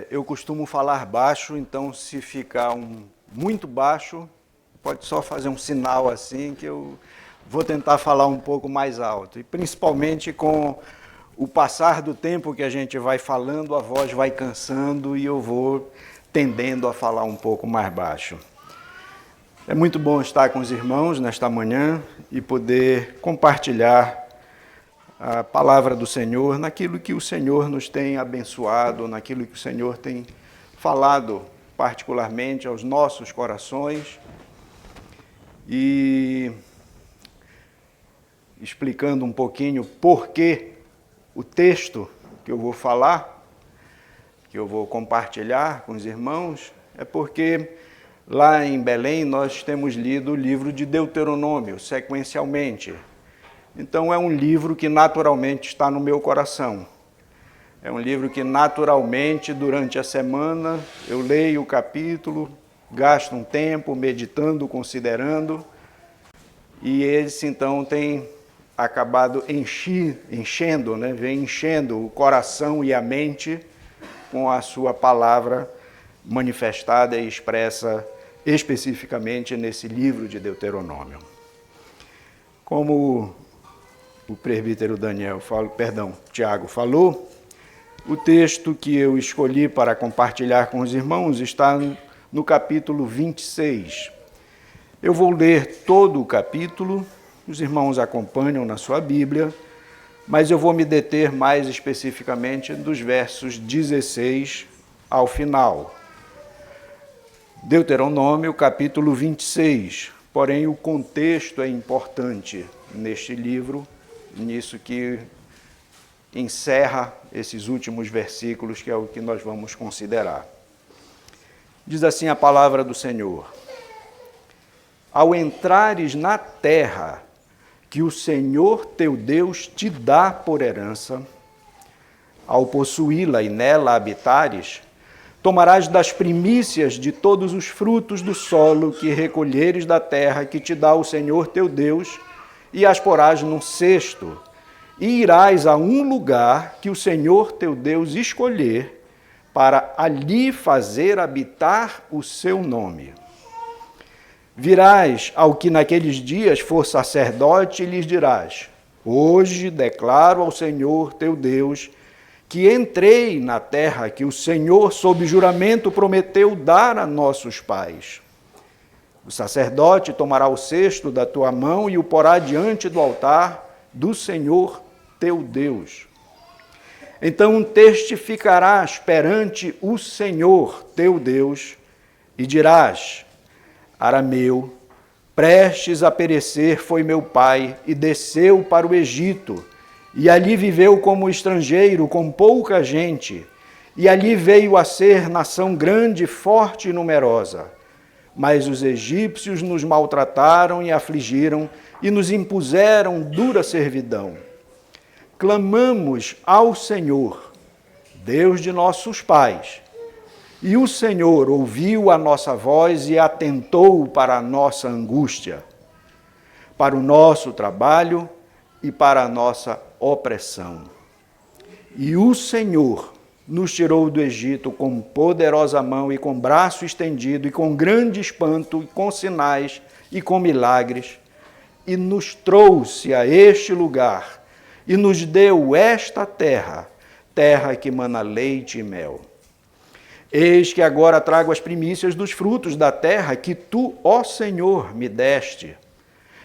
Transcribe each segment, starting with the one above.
Eu costumo falar baixo, então se ficar muito baixo, pode só fazer um sinal assim que eu vou tentar falar um pouco mais alto. E principalmente com o passar do tempo que a gente vai falando, a voz vai cansando e eu vou tendendo a falar um pouco mais baixo. É muito bom estar com os irmãos nesta manhã e poder compartilhar a palavra do Senhor, naquilo que o Senhor nos tem abençoado, naquilo que o Senhor tem falado particularmente aos nossos corações. E explicando um pouquinho por que o texto que eu vou falar, que eu vou compartilhar com os irmãos, é porque lá em Belém nós temos lido o livro de Deuteronômio sequencialmente. Então é um livro que naturalmente está no meu coração. É um livro que naturalmente durante a semana eu leio o capítulo, gasto um tempo meditando, considerando, e esse então tem acabado enchendo, vem enchendo o coração e a mente com a sua palavra manifestada e expressa especificamente nesse livro de Deuteronômio. Como o presbítero Tiago falou, o texto que eu escolhi para compartilhar com os irmãos está no capítulo 26. Eu vou ler todo o capítulo, os irmãos acompanham na sua Bíblia, mas eu vou me deter mais especificamente dos versos 16 ao final. Deuteronômio, capítulo 26, porém o contexto é importante neste livro, nisso que encerra esses últimos versículos, que é o que nós vamos considerar. Diz assim a palavra do Senhor: Ao entrares na terra que o Senhor teu Deus te dá por herança, ao possuí-la e nela habitares, tomarás das primícias de todos os frutos do solo que recolheres da terra que te dá o Senhor teu Deus, e as porás num cesto, e irás a um lugar que o Senhor teu Deus escolher, para ali fazer habitar o seu nome. Virás ao que naqueles dias for sacerdote e lhes dirás: Hoje declaro ao Senhor teu Deus que entrei na terra que o Senhor, sob juramento, prometeu dar a nossos pais. O sacerdote tomará o cesto da tua mão e o porá diante do altar do Senhor teu Deus. Então testificarás perante o Senhor teu Deus e dirás: Arameu, prestes a perecer foi meu pai e desceu para o Egito, e ali viveu como estrangeiro com pouca gente, e ali veio a ser nação grande, forte e numerosa. Mas os egípcios nos maltrataram e afligiram e nos impuseram dura servidão. Clamamos ao Senhor, Deus de nossos pais, e o Senhor ouviu a nossa voz e atentou para a nossa angústia, para o nosso trabalho e para a nossa opressão. E o Senhor nos tirou do Egito com poderosa mão e com braço estendido e com grande espanto e com sinais e com milagres, e nos trouxe a este lugar e nos deu esta terra, terra que mana leite e mel. Eis que agora trago as primícias dos frutos da terra que tu, ó Senhor, me deste.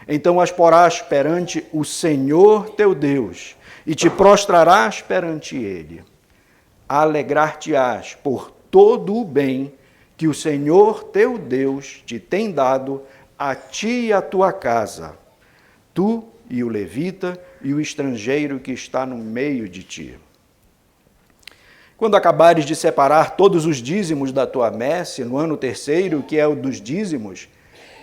Então as porás perante o Senhor teu Deus e te prostrarás perante ele. Alegrar-te-ás por todo o bem que o Senhor teu Deus te tem dado a ti e a tua casa, tu e o levita e o estrangeiro que está no meio de ti. Quando acabares de separar todos os dízimos da tua messe, no ano terceiro, que é o dos dízimos,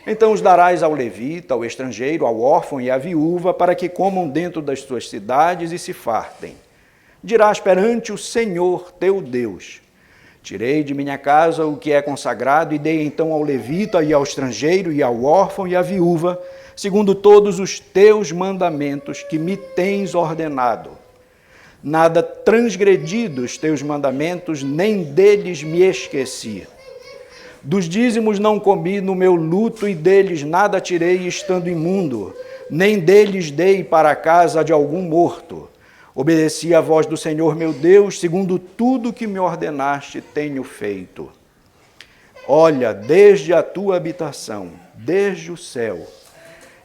então os darás ao levita, ao estrangeiro, ao órfão e à viúva, para que comam dentro das tuas cidades e se fartem. Dirás perante o Senhor teu Deus: Tirei de minha casa o que é consagrado e dei então ao levita e ao estrangeiro e ao órfão e à viúva, segundo todos os teus mandamentos que me tens ordenado. nada transgredi dos teus mandamentos, nem deles me esqueci. Dos dízimos não comi no meu luto, e deles nada tirei estando imundo, nem deles dei para a casa de algum morto. Obedeci à voz do Senhor meu Deus, segundo tudo que me ordenaste tenho feito. Olha, desde a tua habitação, desde o céu,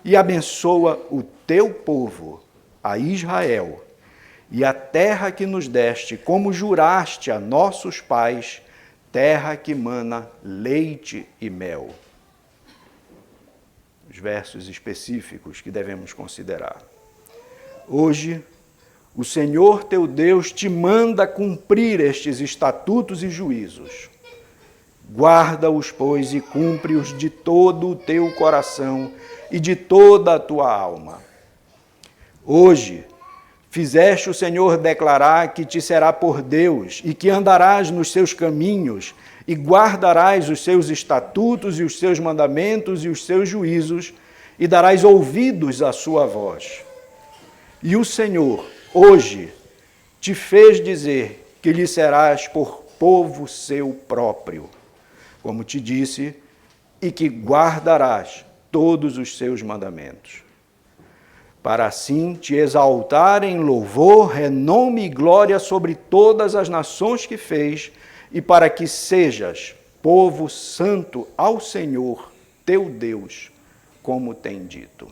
e abençoa o teu povo, a Israel, e a terra que nos deste, como juraste a nossos pais, terra que mana leite e mel. Os versos específicos que devemos considerar. Hoje, o Senhor teu Deus te manda cumprir estes estatutos e juízos. Guarda-os, pois, e cumpre-os de todo o teu coração e de toda a tua alma. Hoje, fizeste o Senhor declarar que te será por Deus e que andarás nos seus caminhos e guardarás os seus estatutos e os seus mandamentos e os seus juízos e darás ouvidos à sua voz. E o Senhor, hoje, te fez dizer que lhe serás por povo seu próprio, como te disse, e que guardarás todos os seus mandamentos, para assim te exaltar em louvor, renome e glória sobre todas as nações que fez, e para que sejas povo santo ao Senhor, teu Deus, como tem dito.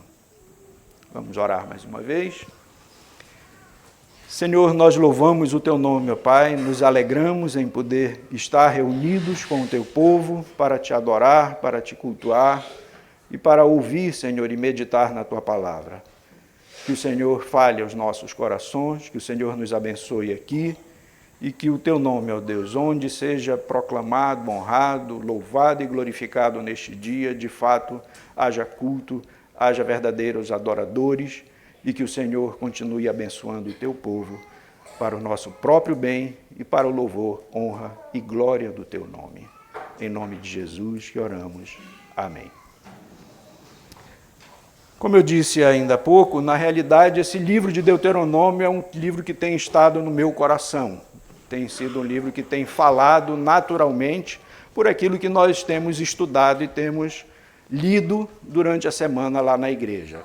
Vamos orar mais uma vez. Senhor, nós louvamos o teu nome, meu Pai, nos alegramos em poder estar reunidos com o teu povo para te adorar, para te cultuar e para ouvir, Senhor, e meditar na tua palavra. Que o Senhor fale aos nossos corações, que o Senhor nos abençoe aqui e que o teu nome, ó Deus, onde seja proclamado, honrado, louvado e glorificado neste dia, de fato, haja culto, haja verdadeiros adoradores e que o Senhor continue abençoando o teu povo para o nosso próprio bem e para o louvor, honra e glória do teu nome. Em nome de Jesus que oramos. Amém. Como eu disse ainda há pouco, na realidade esse livro de Deuteronômio é um livro que tem estado no meu coração. Tem sido um livro que tem falado naturalmente por aquilo que nós temos estudado e temos lido durante a semana lá na igreja.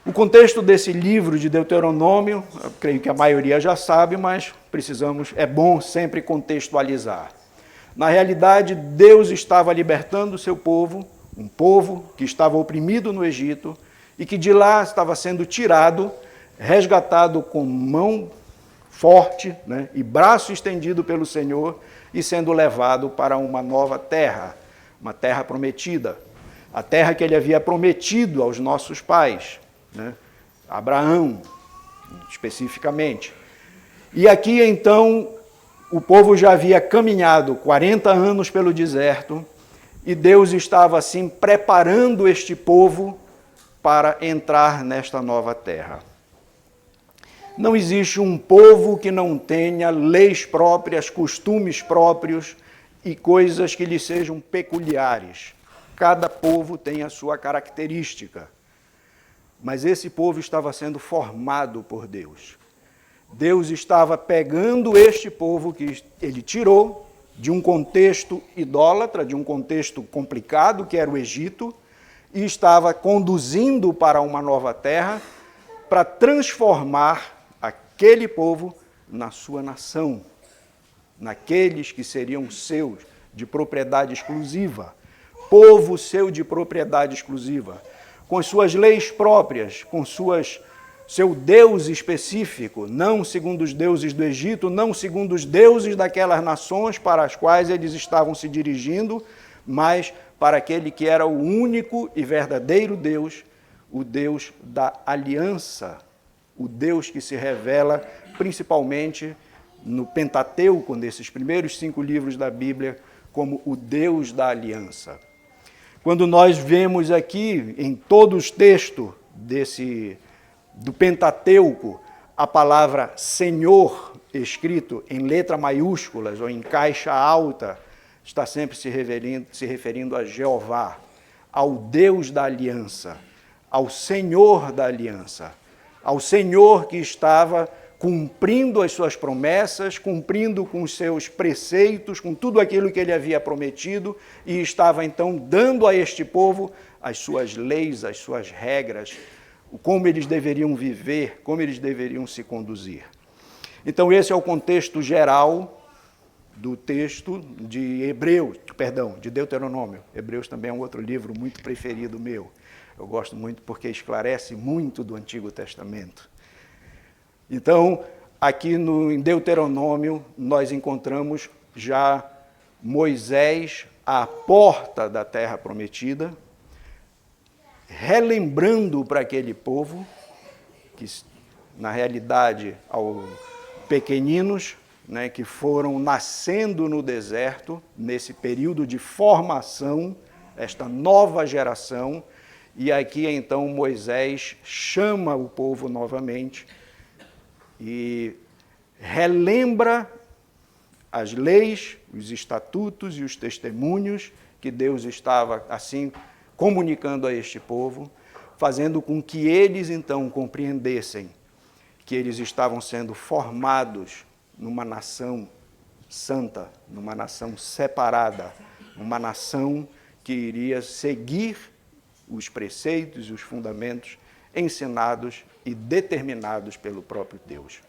O contexto desse livro de Deuteronômio, eu creio que a maioria já sabe, mas é bom sempre contextualizar. Na realidade, Deus estava libertando o seu povo, um povo que estava oprimido no Egito e que de lá estava sendo tirado, resgatado com mão forte, né, e braço estendido pelo Senhor e sendo levado para uma nova terra, uma terra prometida, a terra que ele havia prometido aos nossos pais, né, Abraão, especificamente. E aqui, então, o povo já havia caminhado 40 anos pelo deserto e Deus estava, assim, preparando este povo para entrar nesta nova terra. Não existe um povo que não tenha leis próprias, costumes próprios e coisas que lhe sejam peculiares. Cada povo tem a sua característica. Mas esse povo estava sendo formado por Deus. Deus estava pegando este povo que ele tirou de um contexto idólatra, de um contexto complicado, que era o Egito, e estava conduzindo para uma nova terra para transformar aquele povo na sua nação, naqueles que seriam seus, de propriedade exclusiva, povo seu de propriedade exclusiva, com suas leis próprias, com seu Deus específico, não segundo os deuses do Egito, não segundo os deuses daquelas nações para as quais eles estavam se dirigindo, mas para aquele que era o único e verdadeiro Deus, o Deus da aliança, o Deus que se revela principalmente no Pentateuco, nesses primeiros 5 livros da Bíblia, como o Deus da aliança. Quando nós vemos aqui, em todos os textos do Pentateuco, a palavra Senhor, escrito em letra maiúsculas ou em caixa alta, está sempre se referindo a Jeová, ao Deus da aliança, ao Senhor da aliança, ao Senhor que estava cumprindo as suas promessas, cumprindo com os seus preceitos, com tudo aquilo que ele havia prometido, e estava então dando a este povo as suas leis, as suas regras, como eles deveriam viver, como eles deveriam se conduzir. Então esse é o contexto geral do texto de de Deuteronômio. Hebreus também é um outro livro muito preferido meu. Eu gosto muito porque esclarece muito do Antigo Testamento. Então, aqui em Deuteronômio, nós encontramos já Moisés à porta da terra prometida, relembrando para aquele povo, que na realidade, pequeninos, né, que foram nascendo no deserto, nesse período de formação, esta nova geração, e aqui então Moisés chama o povo novamente e relembra as leis, os estatutos e os testemunhos que Deus estava assim comunicando a este povo, fazendo com que eles então compreendessem que eles estavam sendo formados numa nação santa, numa nação separada, uma nação que iria seguir os preceitos e os fundamentos ensinados e determinados pelo próprio Deus.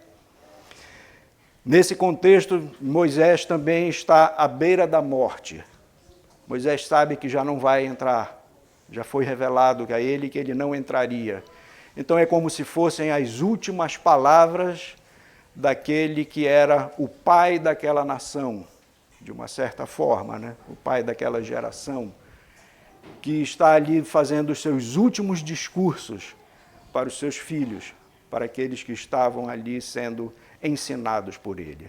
Nesse contexto, Moisés também está à beira da morte. Moisés sabe que já não vai entrar, já foi revelado a ele que ele não entraria. Então é como se fossem as últimas palavras daquele que era o pai daquela nação, de uma certa forma, né? O pai daquela geração, que está ali fazendo os seus últimos discursos para os seus filhos, para aqueles que estavam ali sendo ensinados por ele.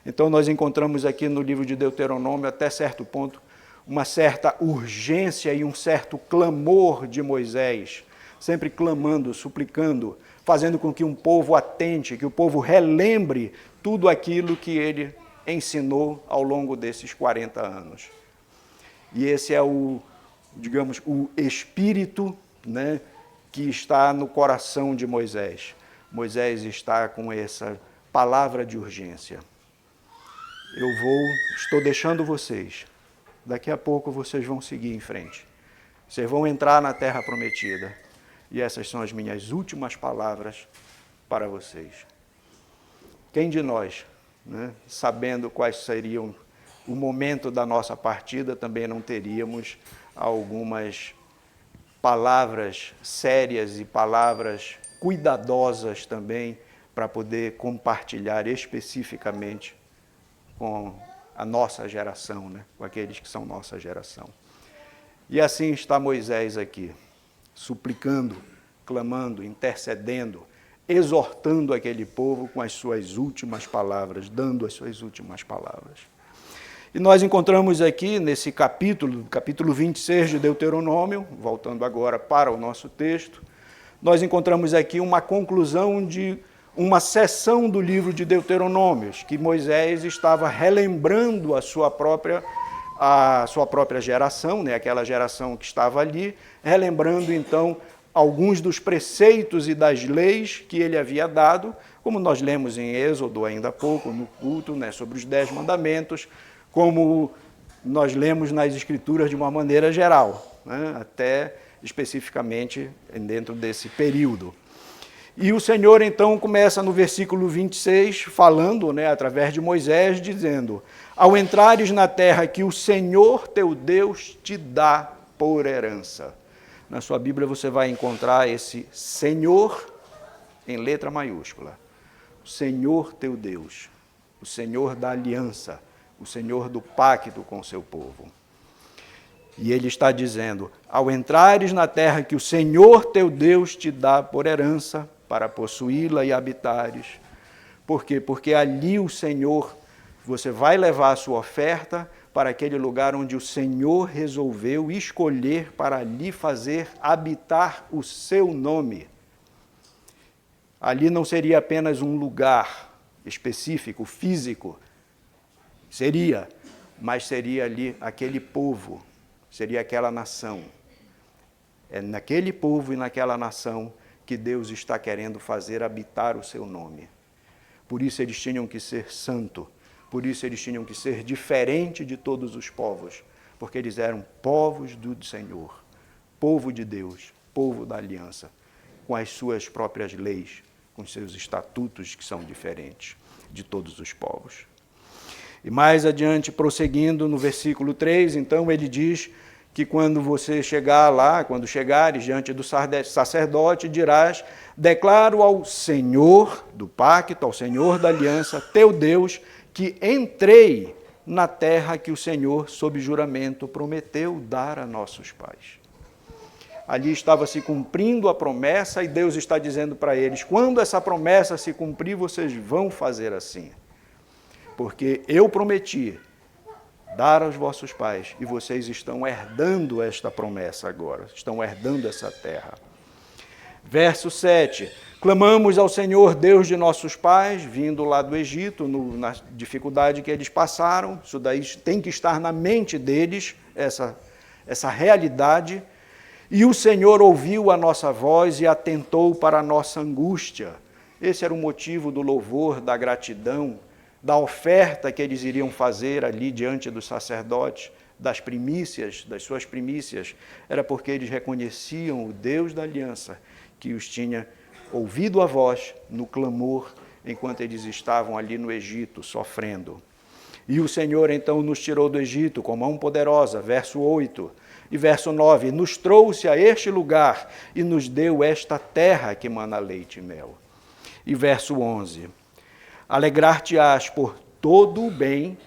Então nós encontramos aqui no livro de Deuteronômio, até certo ponto, uma certa urgência e um certo clamor de Moisés, sempre clamando, suplicando, fazendo com que um povo atente, que o povo relembre tudo aquilo que ele ensinou ao longo desses 40 anos. E esse é o espírito, né, que está no coração de Moisés. Moisés está com essa palavra de urgência. Estou deixando vocês. Daqui a pouco vocês vão seguir em frente. Vocês vão entrar na terra prometida. E essas são as minhas últimas palavras para vocês. Quem de nós, né, sabendo quais seriam o momento da nossa partida, também não teríamos algumas palavras sérias e palavras cuidadosas também para poder compartilhar especificamente com a nossa geração, né, com aqueles que são nossa geração. E assim está Moisés aqui, suplicando, clamando, intercedendo, exortando aquele povo com as suas últimas palavras, dando as suas últimas palavras. E nós encontramos aqui nesse capítulo 26 de Deuteronômio, voltando agora para o nosso texto, nós encontramos aqui uma conclusão de uma seção do livro de Deuteronômios, que Moisés estava relembrando a sua própria geração, né, aquela geração que estava ali, relembrando então alguns dos preceitos e das leis que ele havia dado, como nós lemos em Êxodo ainda há pouco, no culto, né, sobre os 10 mandamentos, como nós lemos nas Escrituras de uma maneira geral, né, até especificamente dentro desse período. E o Senhor, então, começa no versículo 26, falando, né, através de Moisés, dizendo: ao entrares na terra que o Senhor teu Deus te dá por herança. Na sua Bíblia você vai encontrar esse Senhor em letra maiúscula. O Senhor teu Deus, o Senhor da aliança, o Senhor do pacto com o seu povo. E ele está dizendo: ao entrares na terra que o Senhor teu Deus te dá por herança, para possuí-la e habitares. Por quê? Porque ali o Senhor, você vai levar a sua oferta para aquele lugar onde o Senhor resolveu escolher para ali fazer habitar o seu nome. Ali não seria apenas um lugar específico, físico, mas seria ali aquele povo, seria aquela nação. É naquele povo e naquela nação que Deus está querendo fazer habitar o seu nome. Por isso eles tinham que ser santos, por isso eles tinham que ser diferente de todos os povos, porque eles eram povos do Senhor, povo de Deus, povo da aliança, com as suas próprias leis, com seus estatutos que são diferentes de todos os povos. E mais adiante, prosseguindo no versículo 3, então ele diz que quando você chegar lá, quando chegares diante do sacerdote, dirás: declaro ao Senhor do pacto, ao Senhor da aliança, teu Deus, que entrei na terra que o Senhor, sob juramento, prometeu dar a nossos pais. Ali estava se cumprindo a promessa e Deus está dizendo para eles: quando essa promessa se cumprir, vocês vão fazer assim. Porque eu prometi dar aos vossos pais e vocês estão herdando esta promessa agora, estão herdando essa terra. Verso 7, clamamos ao Senhor, Deus de nossos pais, vindo lá do Egito, na dificuldade que eles passaram, isso daí tem que estar na mente deles, essa realidade, e o Senhor ouviu a nossa voz e atentou para a nossa angústia. Esse era o motivo do louvor, da gratidão, da oferta que eles iriam fazer ali diante dos sacerdotes, das primícias, das suas primícias, era porque eles reconheciam o Deus da aliança, que os tinha ouvido a voz no clamor, enquanto eles estavam ali no Egito, sofrendo. E o Senhor então nos tirou do Egito com mão poderosa, verso 8, e verso 9, nos trouxe a este lugar e nos deu esta terra que mana leite e mel. E verso 11, alegrar-te-ás por todo o bem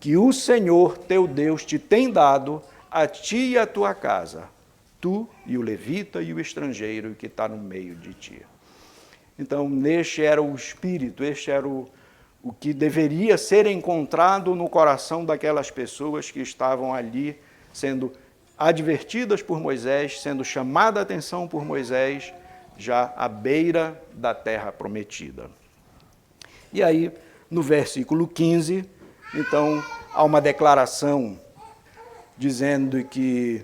que o Senhor teu Deus te tem dado a ti e a tua casa, tu e o levita e o estrangeiro que está no meio de ti. Então, este era o espírito, este era o que deveria ser encontrado no coração daquelas pessoas que estavam ali sendo advertidas por Moisés, sendo chamada a atenção por Moisés, já à beira da terra prometida. E aí, no versículo 15, então, há uma declaração dizendo que,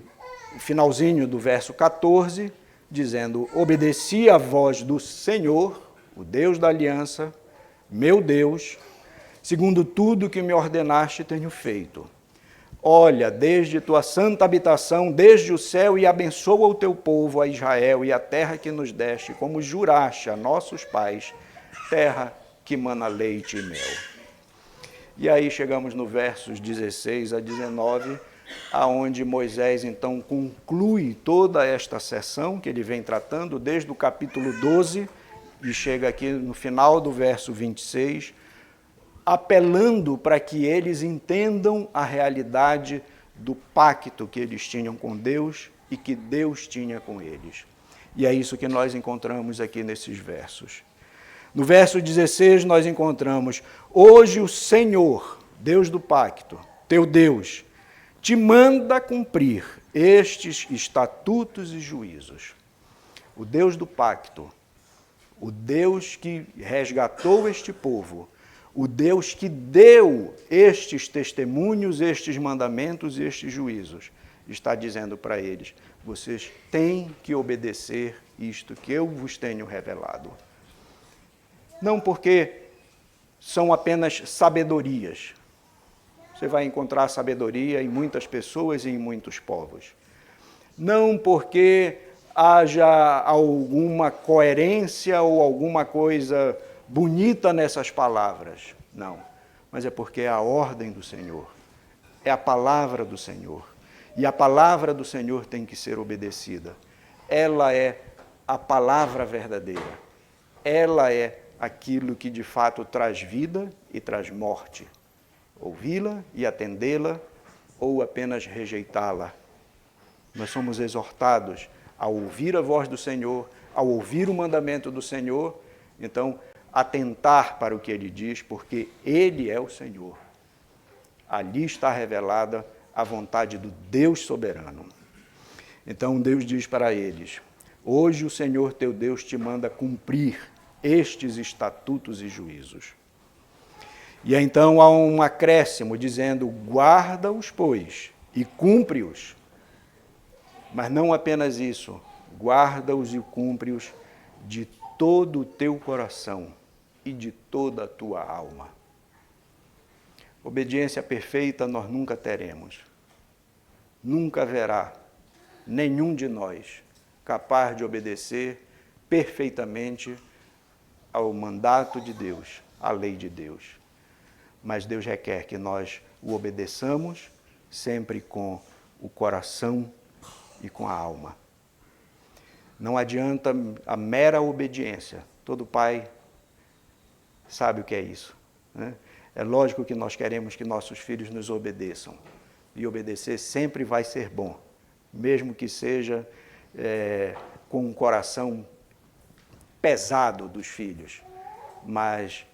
o finalzinho do verso 14, dizendo: obedeci à voz do Senhor, o Deus da aliança, meu Deus, segundo tudo que me ordenaste tenho feito. Olha, desde tua santa habitação, desde o céu, e abençoa o teu povo, a Israel, e a terra que nos deste, como juraste a nossos pais, terra que mana leite e mel. E aí chegamos no versos 16 a 19, aonde Moisés então conclui toda esta sessão que ele vem tratando, desde o capítulo 12, e chega aqui no final do verso 26, apelando para que eles entendam a realidade do pacto que eles tinham com Deus e que Deus tinha com eles. E é isso que nós encontramos aqui nesses versos. No verso 16 nós encontramos: hoje o Senhor, Deus do pacto, teu Deus, te manda cumprir estes estatutos e juízos. O Deus do pacto, o Deus que resgatou este povo, o Deus que deu estes testemunhos, estes mandamentos e estes juízos, está dizendo para eles: vocês têm que obedecer isto que eu vos tenho revelado. Não porque são apenas sabedorias. Você vai encontrar sabedoria em muitas pessoas e em muitos povos. Não porque haja alguma coerência ou alguma coisa bonita nessas palavras, não. Mas é porque é a ordem do Senhor, é a palavra do Senhor. E a palavra do Senhor tem que ser obedecida. Ela é a palavra verdadeira. Ela é aquilo que de fato traz vida e traz morte. Ouvi-la e atendê-la ou apenas rejeitá-la. Nós somos exortados a ouvir a voz do Senhor, ao ouvir o mandamento do Senhor, então atentar para o que ele diz, porque ele é o Senhor. Ali está revelada a vontade do Deus soberano. Então Deus diz para eles: hoje o Senhor teu Deus te manda cumprir estes estatutos e juízos. E então há um acréscimo dizendo: guarda-os, pois, e cumpre-os. Mas não apenas isso, guarda-os e cumpre-os de todo o teu coração, e de toda a tua alma. Obediência perfeita nós nunca teremos. Nunca haverá nenhum de nós capaz de obedecer perfeitamente ao mandato de Deus, à lei de Deus. Mas Deus requer que nós o obedeçamos sempre com o coração e com a alma. Não adianta a mera obediência. Todo pai sabe o que é isso, né? É lógico que nós queremos que nossos filhos nos obedeçam. E obedecer sempre vai ser bom, mesmo que seja com um coração pesado dos filhos. Mas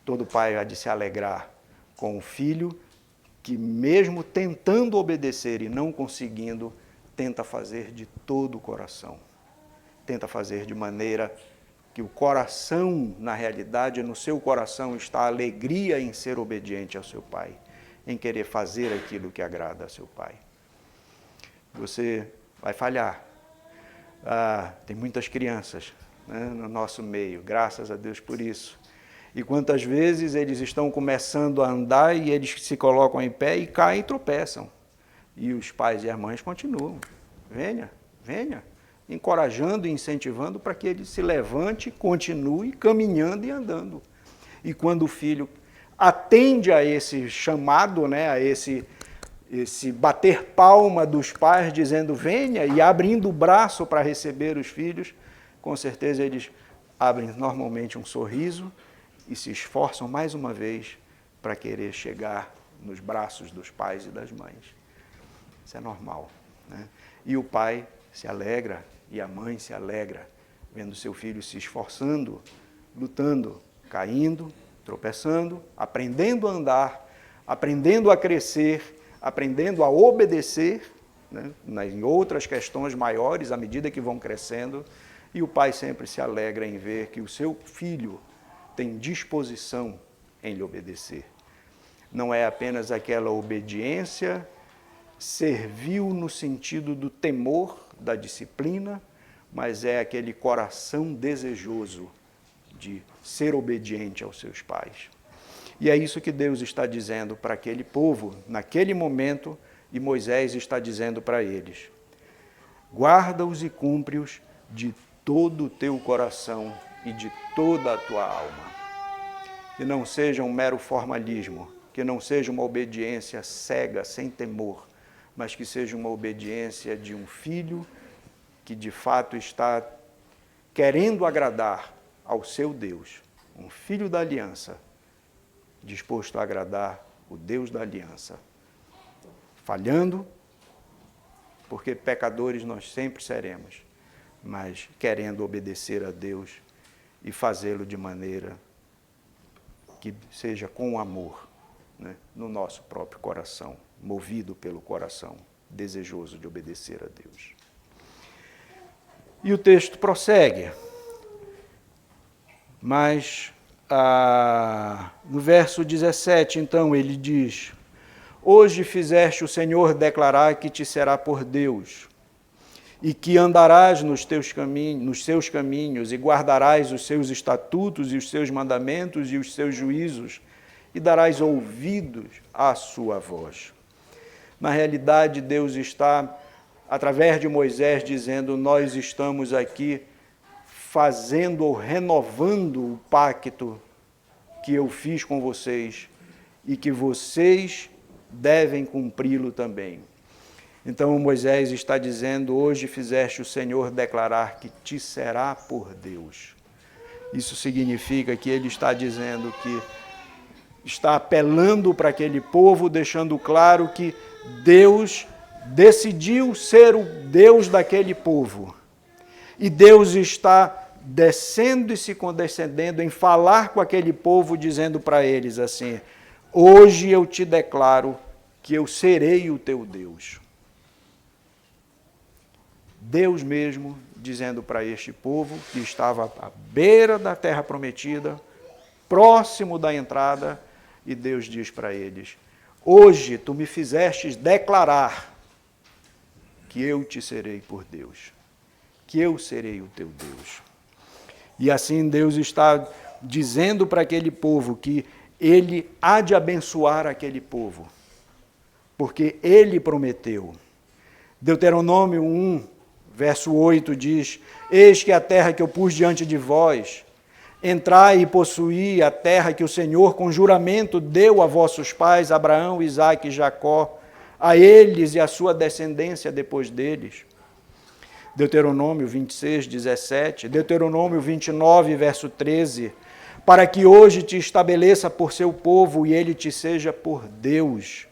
todo pai há de se alegrar com o filho que, mesmo tentando obedecer e não conseguindo, tenta fazer de todo o coração. Tenta fazer de maneira que o coração, na realidade, no seu coração está a alegria em ser obediente ao seu pai, em querer fazer aquilo que agrada a seu pai. Você vai falhar. Tem muitas crianças, né, no nosso meio, graças a Deus por isso. E quantas vezes eles estão começando a andar e eles se colocam em pé e caem e tropeçam. E os pais e as mães continuam. Venha, venha. Encorajando e incentivando para que ele se levante, continue caminhando e andando. E quando o filho atende a esse chamado, né, a esse bater palma dos pais, dizendo venha, e abrindo o braço para receber os filhos, com certeza eles abrem normalmente um sorriso e se esforçam mais uma vez para querer chegar nos braços dos pais e das mães. Isso é normal, né? E o pai se alegra e a mãe se alegra vendo seu filho se esforçando, lutando, caindo, tropeçando, aprendendo a andar, aprendendo a crescer, aprendendo a obedecer, né, em outras questões maiores à medida que vão crescendo. E o pai sempre se alegra em ver que o seu filho tem disposição em lhe obedecer. Não é apenas aquela obediência servil no sentido do temor, da disciplina, mas é aquele coração desejoso de ser obediente aos seus pais. E é isso que Deus está dizendo para aquele povo, naquele momento, e Moisés está dizendo para eles: guarda-os e cumpre-os de todo o teu coração e de toda a tua alma. Que não seja um mero formalismo, que não seja uma obediência cega, sem temor, mas que seja uma obediência de um filho que de fato está querendo agradar ao seu Deus, um filho da aliança, disposto a agradar o Deus da aliança, falhando, porque pecadores nós sempre seremos, mas querendo obedecer a Deus e fazê-lo de maneira que seja com amor, né, no nosso próprio coração, movido pelo coração, desejoso de obedecer a Deus. E o texto prossegue, mas no verso 17, então, ele diz: hoje fizeste o Senhor declarar que te será por Deus, e que andarás nos seus caminhos, e guardarás os seus estatutos e os seus mandamentos e os seus juízos, e darás ouvidos à sua voz. Na realidade, Deus está, através de Moisés, dizendo: nós estamos aqui fazendo ou renovando o pacto que eu fiz com vocês e que vocês devem cumpri-lo também. Então Moisés está dizendo: hoje fizeste o Senhor declarar que te será por Deus. Isso significa que ele está dizendo que está apelando para aquele povo, deixando claro que Deus decidiu ser o Deus daquele povo. E Deus está descendo e se condescendendo em falar com aquele povo, dizendo para eles assim: hoje eu te declaro que eu serei o teu Deus. Deus mesmo dizendo para este povo que estava à beira da terra prometida, próximo da entrada, e Deus diz para eles: hoje tu me fizestes declarar que eu te serei por Deus, que eu serei o teu Deus. E assim Deus está dizendo para aquele povo que ele há de abençoar aquele povo, porque ele prometeu. Deuteronômio 1, verso 8 diz: eis que a terra que eu pus diante de vós, entrai e possuí a terra que o Senhor com juramento deu a vossos pais, Abraão, Isaque e Jacó, a eles e a sua descendência depois deles. Deuteronômio 26, 17, Deuteronômio 29, verso 13, para que hoje te estabeleça por seu povo e ele te seja por Deus,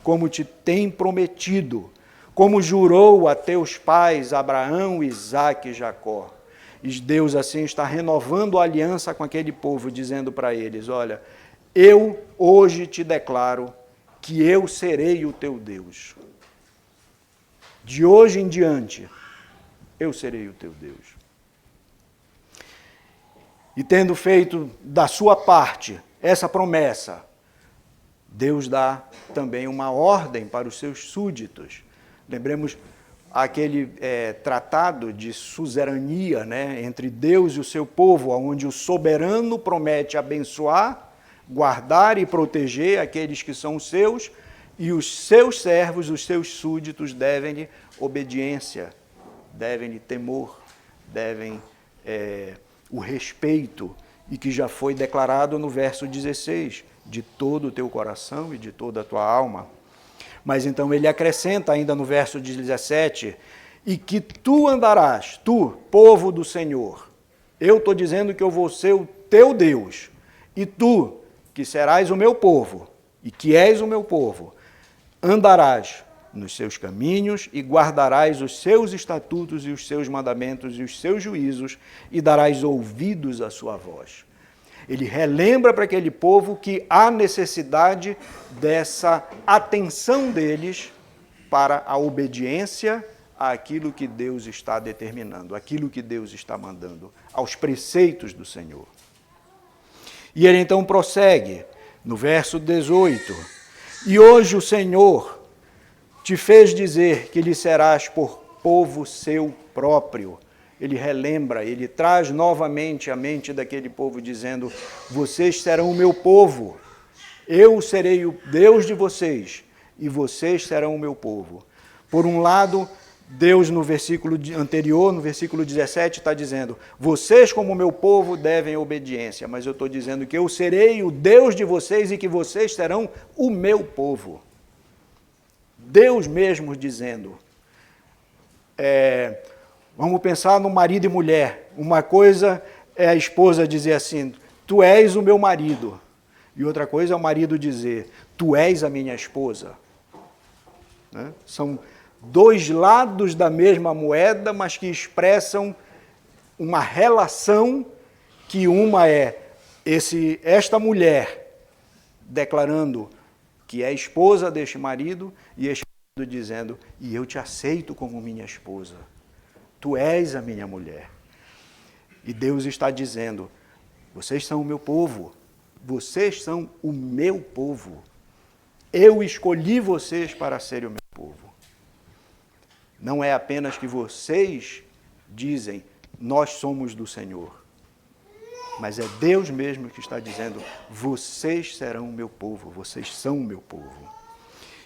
como te tem prometido, como jurou a teus pais, Abraão, Isaque e Jacó. E Deus assim está renovando a aliança com aquele povo, dizendo para eles: olha, eu hoje te declaro que eu serei o teu Deus. De hoje em diante, eu serei o teu Deus. E tendo feito da sua parte essa promessa, Deus dá também uma ordem para os seus súditos. Lembremos aquele tratado de suzerania, né, entre Deus e o seu povo, onde o soberano promete abençoar, guardar e proteger aqueles que são seus, e os seus servos, os seus súditos, devem-lhe obediência, devem-lhe temor, devem o respeito, e que já foi declarado no verso 16, de todo o teu coração e de toda a tua alma. Mas então ele acrescenta ainda no verso 17, e que tu andarás, tu, povo do Senhor, eu estou dizendo que eu vou ser o teu Deus, e tu, que serás o meu povo, e que és o meu povo, andarás nos seus caminhos e guardarás os seus estatutos e os seus mandamentos e os seus juízos e darás ouvidos à sua voz. Ele relembra para aquele povo que há necessidade dessa atenção deles para a obediência àquilo que Deus está determinando, aquilo que Deus está mandando, aos preceitos do Senhor. E ele então prossegue no verso 18: e hoje o Senhor te fez dizer que lhe serás por povo seu próprio. Ele relembra, ele traz novamente a mente daquele povo, dizendo: vocês serão o meu povo, eu serei o Deus de vocês, e vocês serão o meu povo. Por um lado, Deus no versículo anterior, no versículo 17, está dizendo: vocês como meu povo devem obediência, mas eu estou dizendo que eu serei o Deus de vocês e que vocês serão o meu povo. Deus mesmo dizendo. Vamos pensar no marido e mulher. Uma coisa é a esposa dizer assim: tu és o meu marido. E outra coisa é o marido dizer: tu és a minha esposa. Né? São dois lados da mesma moeda, mas que expressam uma relação, que uma é esta mulher declarando que é esposa deste marido, e este marido dizendo: e eu te aceito como minha esposa. Tu és a minha mulher. E Deus está dizendo: vocês são o meu povo, vocês são o meu povo. Eu escolhi vocês para serem o meu povo. Não é apenas que vocês dizem: nós somos do Senhor. Mas é Deus mesmo que está dizendo: vocês serão o meu povo, vocês são o meu povo.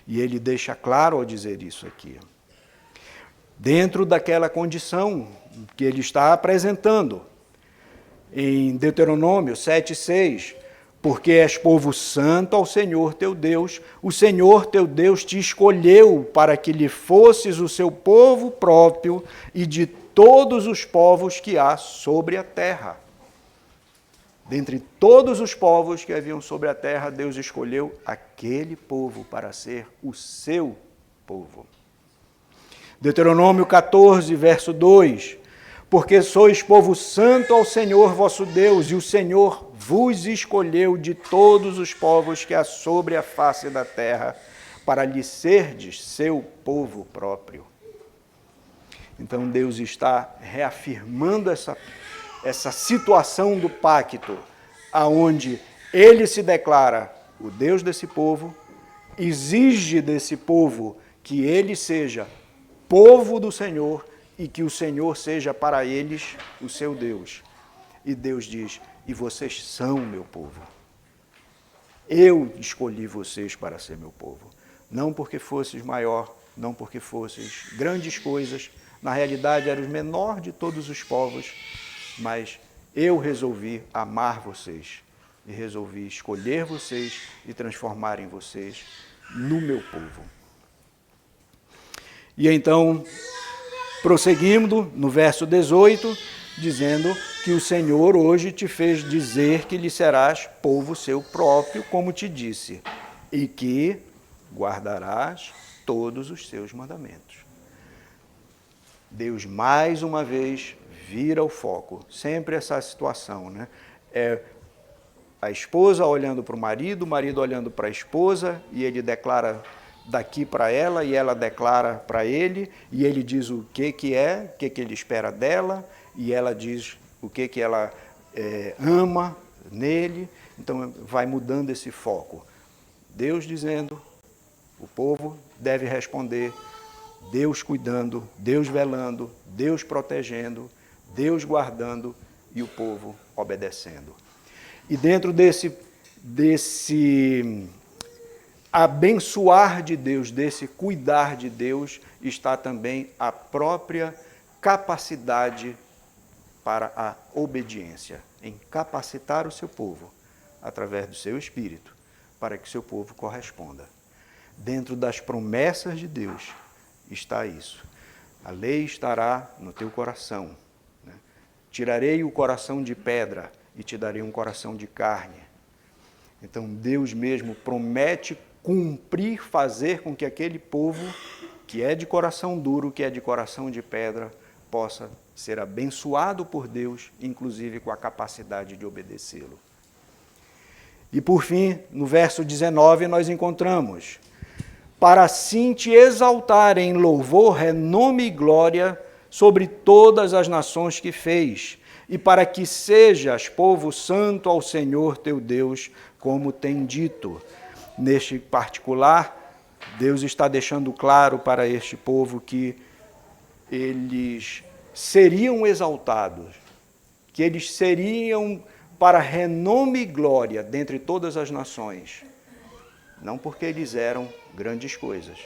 E ele deixa claro ao dizer isso aqui. Dentro daquela condição que ele está apresentando, em Deuteronômio 7,6, porque és povo santo ao Senhor teu Deus, o Senhor teu Deus te escolheu para que lhe fosses o seu povo próprio e de todos os povos que há sobre a terra. Dentre todos os povos que haviam sobre a terra, Deus escolheu aquele povo para ser o seu povo. Deuteronômio 14, verso 2. Porque sois povo santo ao Senhor vosso Deus, e o Senhor vos escolheu de todos os povos que há sobre a face da terra, para lhe serdes seu povo próprio. Então Deus está reafirmando essa situação do pacto, aonde ele se declara o Deus desse povo, exige desse povo que ele seja povo do Senhor e que o Senhor seja para eles o seu Deus. E Deus diz: e vocês são meu povo. Eu escolhi vocês para ser meu povo. Não porque fosses maior, não porque fosses grandes coisas, na realidade eram os menores de todos os povos, mas eu resolvi amar vocês e resolvi escolher vocês e transformar em vocês no meu povo. E então, prosseguindo no verso 18, dizendo que o Senhor hoje te fez dizer que lhe serás povo seu próprio, como te disse, e que guardarás todos os seus mandamentos. Deus, mais uma vez, vira o foco. Sempre essa situação, né? É a esposa olhando para o marido olhando para a esposa, e ele declara daqui para ela, e ela declara para ele, e ele diz o que é, o que ele espera dela, e ela diz o que ela ama nele. Então vai mudando esse foco. Deus dizendo, o povo deve responder, Deus cuidando, Deus velando, Deus protegendo, Deus guardando e o povo obedecendo. E dentro desse abençoar de Deus, desse cuidar de Deus, está também a própria capacidade para a obediência, em capacitar o seu povo, através do seu espírito, para que o seu povo corresponda. Dentro das promessas de Deus está isso. A lei estará no teu coração. Né? Tirarei o coração de pedra e te darei um coração de carne. Então Deus mesmo promete cumprir, fazer com que aquele povo que é de coração duro, que é de coração de pedra, possa ser abençoado por Deus, inclusive com a capacidade de obedecê-lo. E por fim, no verso 19, nós encontramos: para assim te exaltar em louvor, renome e glória sobre todas as nações que fez, e para que sejas povo santo ao Senhor teu Deus, como tem dito. Neste particular, Deus está deixando claro para este povo que eles seriam exaltados, que eles seriam para renome e glória dentre todas as nações, não porque eles eram grandes coisas,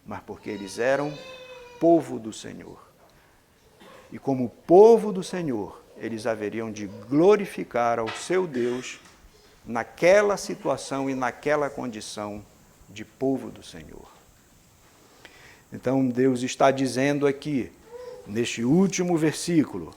mas porque eles eram povo do Senhor. E como povo do Senhor, eles haveriam de glorificar ao seu Deus naquela situação e naquela condição de povo do Senhor. Então Deus está dizendo aqui, neste último versículo,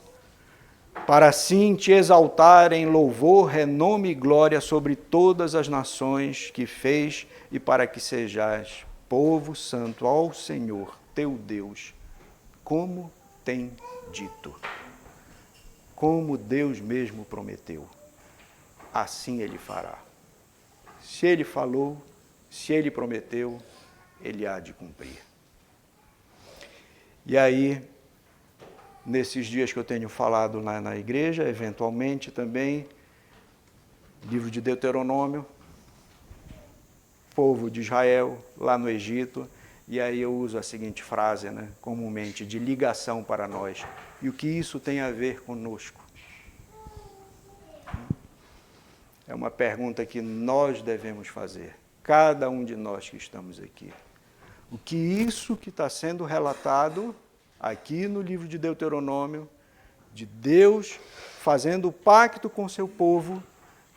para assim te exaltar em louvor, renome e glória sobre todas as nações que fez, e para que sejais povo santo ao Senhor teu Deus, como tem dito. Como Deus mesmo prometeu, assim Ele fará. Se Ele falou, se Ele prometeu, Ele há de cumprir. E aí, nesses dias que eu tenho falado lá na igreja, eventualmente também, livro de Deuteronômio, povo de Israel, lá no Egito, e aí eu uso a seguinte frase, né, comumente, de ligação para nós. E o que isso tem a ver conosco? É uma pergunta que nós devemos fazer, cada um de nós que estamos aqui. O que isso que está sendo relatado aqui no livro de Deuteronômio, de Deus fazendo pacto com seu povo,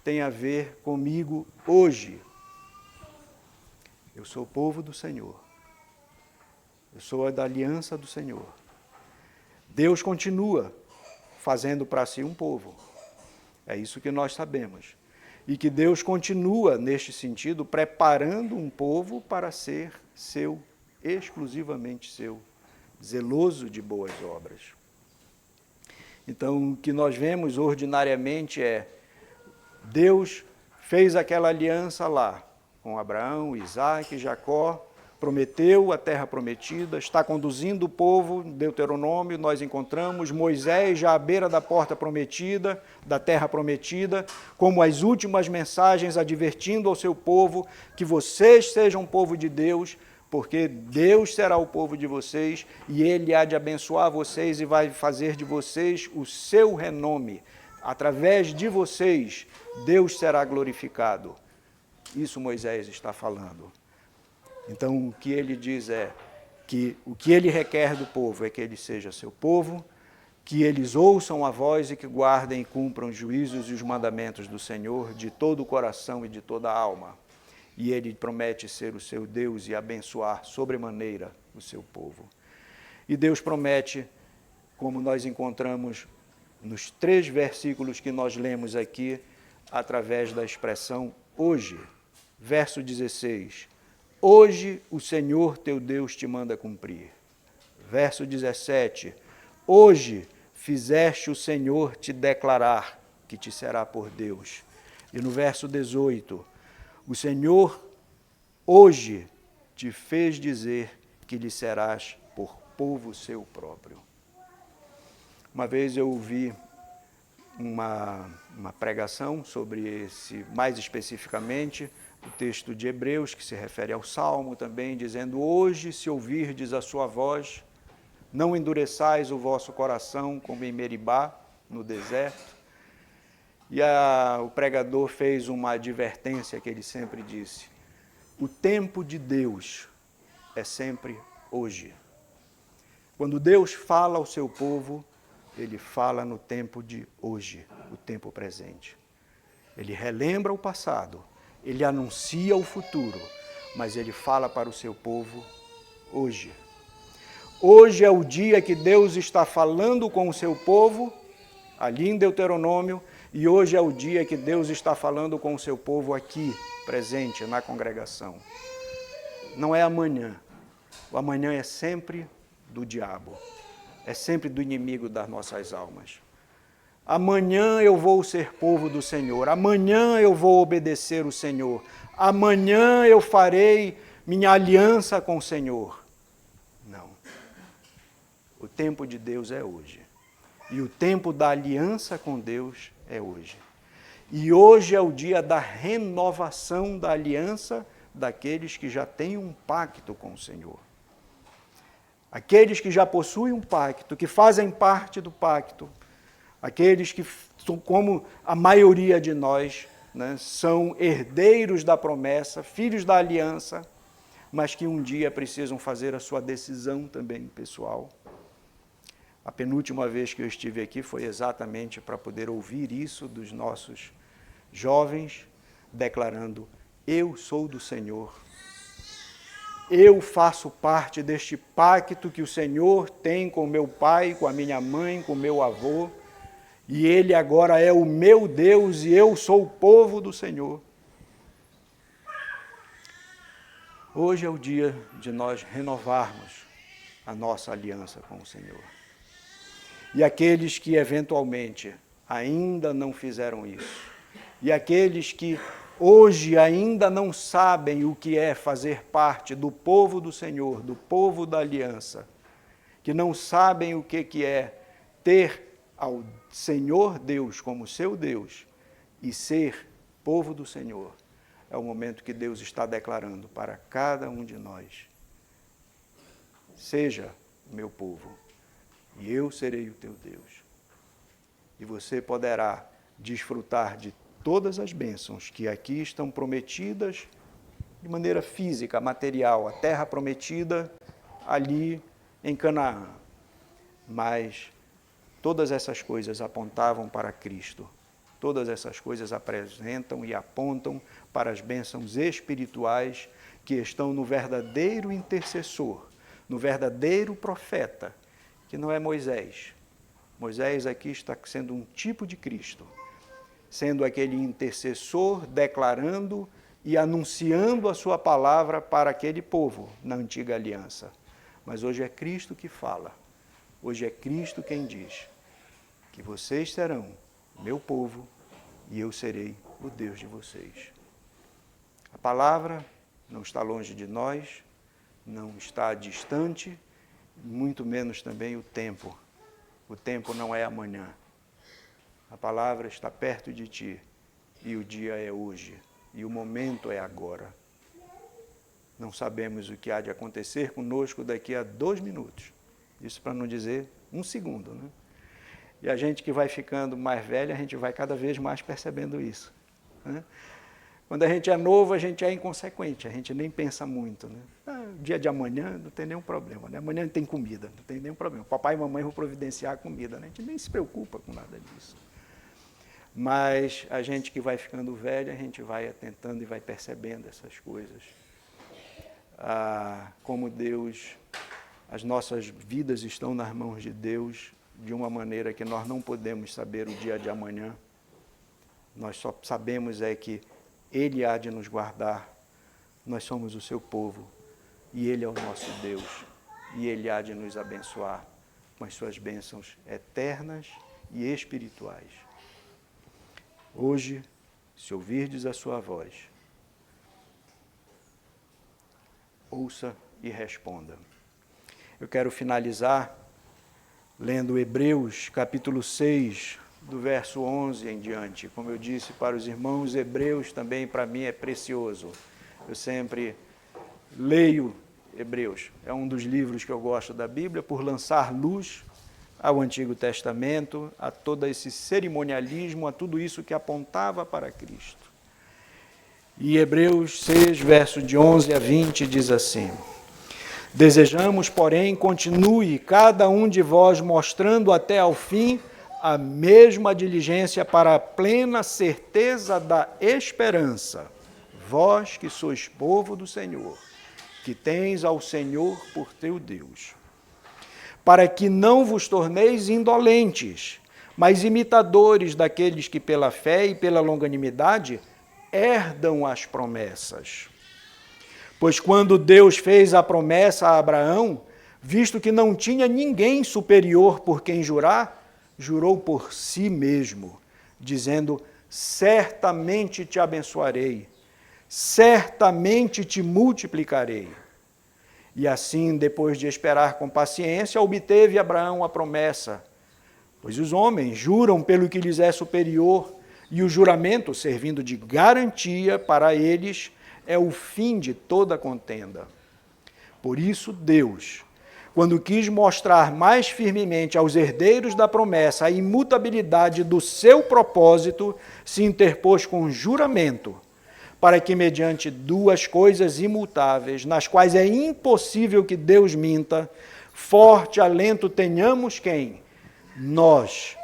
tem a ver comigo hoje. Eu sou o povo do Senhor. Eu sou a da aliança do Senhor. Deus continua fazendo para si um povo. É isso que nós sabemos. E que Deus continua, neste sentido, preparando um povo para ser seu, exclusivamente seu, zeloso de boas obras. Então, o que nós vemos ordinariamente é Deus fez aquela aliança lá com Abraão, Isaque, Jacó, prometeu a terra prometida, está conduzindo o povo, Deuteronômio, nós encontramos Moisés já à beira da porta prometida, da terra prometida, como as últimas mensagens advertindo ao seu povo que vocês sejam povo de Deus, porque Deus será o povo de vocês e Ele há de abençoar vocês e vai fazer de vocês o seu renome, Através de vocês, Deus será glorificado. Isso Moisés está falando. Então, o que ele diz é que o que ele requer do povo é que ele seja seu povo, que eles ouçam a voz e que guardem e cumpram os juízos e os mandamentos do Senhor de todo o coração e de toda a alma. E ele promete ser o seu Deus e abençoar sobremaneira o seu povo. E Deus promete, como nós encontramos nos 3 versículos que nós lemos aqui, através da expressão hoje. Verso 16. Hoje o Senhor teu Deus te manda cumprir. Verso 17. Hoje fizeste o Senhor te declarar que te será por Deus. E no verso 18. O Senhor hoje te fez dizer que lhe serás por povo seu próprio. Uma vez eu ouvi uma pregação sobre esse, mais especificamente, o texto de Hebreus, que se refere ao Salmo também, dizendo: hoje, se ouvirdes a sua voz, não endureçais o vosso coração como em Meribá, no deserto. E o pregador fez uma advertência que ele sempre disse: o tempo de Deus é sempre hoje. Quando Deus fala ao seu povo, ele fala no tempo de hoje, o tempo presente. Ele relembra o passado, ele anuncia o futuro, mas ele fala para o seu povo hoje. Hoje é o dia que Deus está falando com o seu povo, ali em Deuteronômio, e hoje é o dia que Deus está falando com o seu povo aqui, presente na congregação. Não é amanhã. O amanhã é sempre do diabo. É sempre do inimigo das nossas almas. Amanhã eu vou ser povo do Senhor. Amanhã eu vou obedecer o Senhor. Amanhã eu farei minha aliança com o Senhor. Não. O tempo de Deus é hoje. E o tempo da aliança com Deus é hoje. E hoje é o dia da renovação da aliança daqueles que já têm um pacto com o Senhor. Aqueles que já possuem um pacto, que fazem parte do pacto, aqueles que, como a maioria de nós, né, são herdeiros da promessa, filhos da aliança, mas que um dia precisam fazer a sua decisão também pessoal. A penúltima vez que eu estive aqui foi exatamente para poder ouvir isso dos nossos jovens, declarando: eu sou do Senhor. Eu faço parte deste pacto que o Senhor tem com meu pai, com a minha mãe, com meu avô, e Ele agora é o meu Deus e eu sou o povo do Senhor. Hoje é o dia de nós renovarmos a nossa aliança com o Senhor. E aqueles que eventualmente ainda não fizeram isso, e aqueles que hoje ainda não sabem o que é fazer parte do povo do Senhor, do povo da aliança, que não sabem o que é ter ao Senhor Deus como seu Deus e ser povo do Senhor, é o momento que Deus está declarando para cada um de nós: seja o meu povo e eu serei o teu Deus. E você poderá desfrutar de todas as bênçãos que aqui estão prometidas de maneira física, material, a terra prometida ali em Canaã. Mas todas essas coisas apontavam para Cristo. Todas essas coisas apresentam e apontam para as bênçãos espirituais que estão no verdadeiro intercessor, no verdadeiro profeta, que não é Moisés. Moisés aqui está sendo um tipo de Cristo, sendo aquele intercessor declarando e anunciando a sua palavra para aquele povo na antiga aliança. Mas hoje é Cristo que fala, hoje é Cristo quem diz que vocês serão meu povo e eu serei o Deus de vocês. A palavra não está longe de nós, não está distante, muito menos também o tempo. O tempo não é amanhã. A palavra está perto de ti, e o dia é hoje, e o momento é agora. Não sabemos o que há de acontecer conosco daqui a 2 minutos. Isso para não dizer 1 segundo, né? E a gente que vai ficando mais velho, a gente vai cada vez mais percebendo isso, né? Quando a gente é novo, a gente é inconsequente, a gente nem pensa muito, né? Dia de amanhã não tem nenhum problema, né? Amanhã tem comida, não tem nenhum problema. Papai e mamãe vão providenciar a comida, né? A gente nem se preocupa com nada disso. Mas a gente que vai ficando velho, a gente vai atentando e vai percebendo essas coisas. Como Deus, as nossas vidas estão nas mãos de Deus de uma maneira que nós não podemos saber o dia de amanhã. Nós só sabemos é que Ele há de nos guardar, nós somos o seu povo, e Ele é o nosso Deus, e Ele há de nos abençoar com as suas bênçãos eternas e espirituais. Hoje, se ouvirdes a sua voz, ouça e responda. Eu quero finalizar lendo Hebreus, capítulo 6, do verso 11 em diante. Como eu disse para os irmãos, Hebreus também para mim é precioso. Eu sempre leio Hebreus. É um dos livros que eu gosto da Bíblia, por lançar luz ao Antigo Testamento, a todo esse cerimonialismo, a tudo isso que apontava para Cristo. E Hebreus 6, verso de 11 a 20, diz assim: Desejamos, porém, continue cada um de vós mostrando até ao fim a mesma diligência para a plena certeza da esperança, vós que sois povo do Senhor, que tens ao Senhor por teu Deus, para que não vos torneis indolentes, mas imitadores daqueles que pela fé e pela longanimidade herdam as promessas. Pois quando Deus fez a promessa a Abraão, visto que não tinha ninguém superior por quem jurar, jurou por si mesmo, dizendo: certamente te abençoarei, certamente te multiplicarei. E assim, depois de esperar com paciência, obteve Abraão a promessa. Pois os homens juram pelo que lhes é superior, e o juramento, servindo de garantia para eles, é o fim de toda contenda. Por isso, Deus, quando quis mostrar mais firmemente aos herdeiros da promessa a imutabilidade do seu propósito, se interpôs com juramento, para que, mediante duas coisas imutáveis, nas quais é impossível que Deus minta, forte alento tenhamos quem? Nós,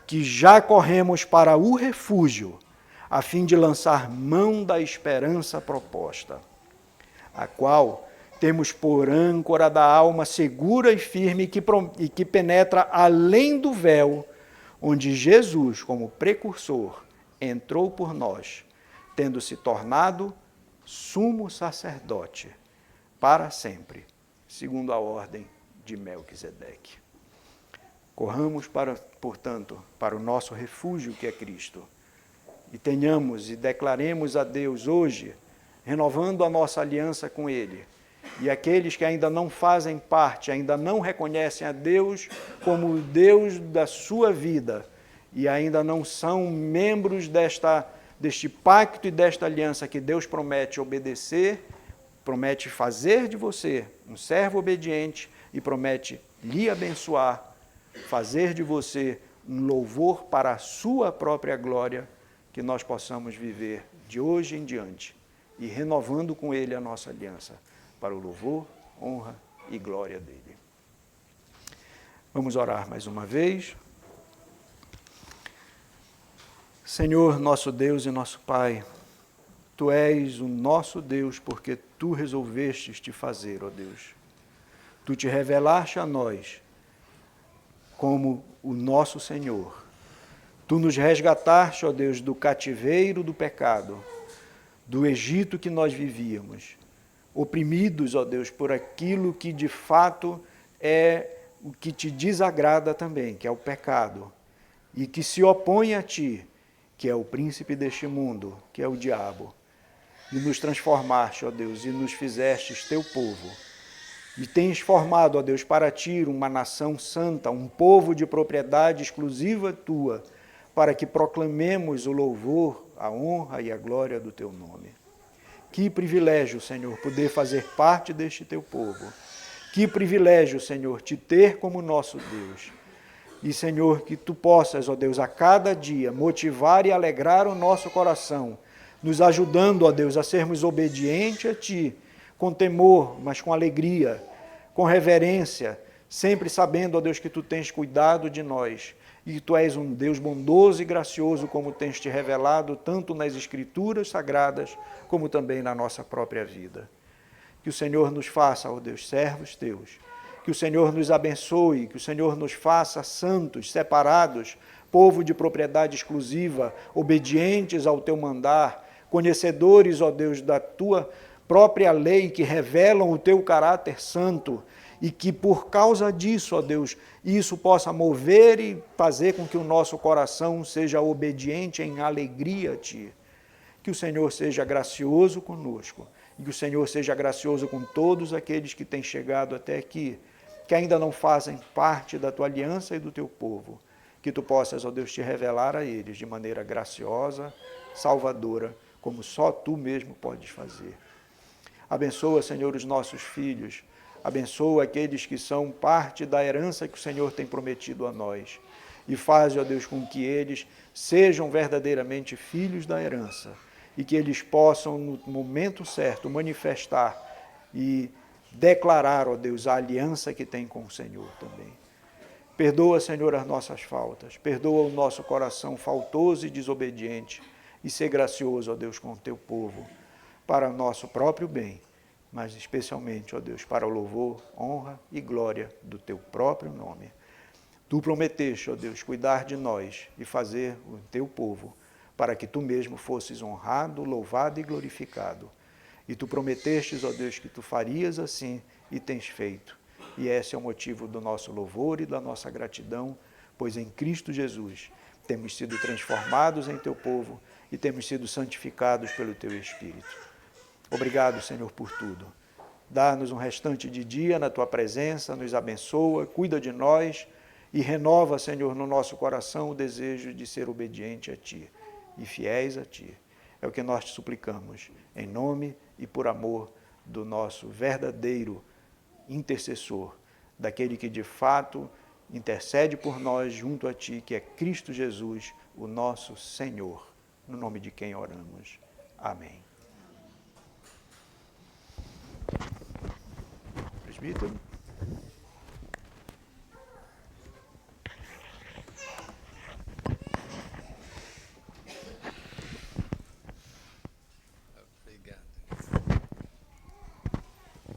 que já corremos para o refúgio, a fim de lançar mão da esperança proposta, a qual temos por âncora da alma segura e firme e que penetra além do véu, onde Jesus, como precursor, entrou por nós, tendo se tornado sumo sacerdote para sempre, segundo a ordem de Melquisedeque. Corramos, portanto, para o nosso refúgio, que é Cristo, e tenhamos e declaremos a Deus hoje, renovando a nossa aliança com Ele, e aqueles que ainda não fazem parte, ainda não reconhecem a Deus como o Deus da sua vida, e ainda não são membros deste pacto e desta aliança que Deus promete obedecer, promete fazer de você um servo obediente e promete lhe abençoar, fazer de você um louvor para a sua própria glória, que nós possamos viver de hoje em diante e renovando com Ele a nossa aliança, para o louvor, honra e glória dele. Vamos orar mais uma vez. Senhor, nosso Deus e nosso Pai, Tu és o nosso Deus porque Tu resolvestes te fazer, ó Deus. Tu te revelaste a nós como o nosso Senhor. Tu nos resgataste, ó Deus, do cativeiro do pecado, do Egito que nós vivíamos, oprimidos, ó Deus, por aquilo que de fato é o que te desagrada também, que é o pecado, e que se opõe a ti, que é o príncipe deste mundo, que é o diabo. E nos transformaste, ó Deus, e nos fizestes teu povo. E tens formado, ó Deus, para ti uma nação santa, um povo de propriedade exclusiva tua, para que proclamemos o louvor, a honra e a glória do teu nome. Que privilégio, Senhor, poder fazer parte deste teu povo. Que privilégio, Senhor, te ter como nosso Deus. E, Senhor, que Tu possas, ó Deus, a cada dia motivar e alegrar o nosso coração, nos ajudando, ó Deus, a sermos obedientes a Ti, com temor, mas com alegria, com reverência, sempre sabendo, ó Deus, que Tu tens cuidado de nós e que Tu és um Deus bondoso e gracioso, como tens Te revelado tanto nas Escrituras Sagradas, como também na nossa própria vida. Que o Senhor nos faça, ó Deus, servos Teus, que o Senhor nos abençoe, que o Senhor nos faça santos, separados, povo de propriedade exclusiva, obedientes ao Teu mandar, conhecedores, ó Deus, da Tua própria lei, que revelam o Teu caráter santo, e que por causa disso, ó Deus, isso possa mover e fazer com que o nosso coração seja obediente em alegria a Ti. Que o Senhor seja gracioso conosco, e que o Senhor seja gracioso com todos aqueles que têm chegado até aqui, que ainda não fazem parte da Tua aliança e do Teu povo. Que Tu possas, ó Deus, Te revelar a eles de maneira graciosa, salvadora, como só Tu mesmo podes fazer. Abençoa, Senhor, os nossos filhos. Abençoa aqueles que são parte da herança que o Senhor tem prometido a nós. E faz, ó Deus, com que eles sejam verdadeiramente filhos da herança. E que eles possam, no momento certo, manifestar e declarar, ó Deus, a aliança que tem com o Senhor também. Perdoa, Senhor, as nossas faltas. Perdoa o nosso coração faltoso e desobediente. E ser gracioso, ó Deus, com o Teu povo, para o nosso próprio bem, mas especialmente, ó Deus, para o louvor, honra e glória do Teu próprio nome. Tu prometeste, ó Deus, cuidar de nós e fazer o Teu povo, para que Tu mesmo fosses honrado, louvado e glorificado. E Tu prometestes, ó Deus, que Tu farias assim e tens feito. E esse é o motivo do nosso louvor e da nossa gratidão, pois em Cristo Jesus temos sido transformados em Teu povo e temos sido santificados pelo Teu Espírito. Obrigado, Senhor, por tudo. Dá-nos um restante de dia na Tua presença, nos abençoa, cuida de nós e renova, Senhor, no nosso coração o desejo de ser obediente a Ti e fiéis a Ti. É o que nós Te suplicamos, em nome e por amor do nosso verdadeiro intercessor, daquele que de fato intercede por nós junto a Ti, que é Cristo Jesus, o nosso Senhor, no nome de quem oramos. Amém. Presbítero.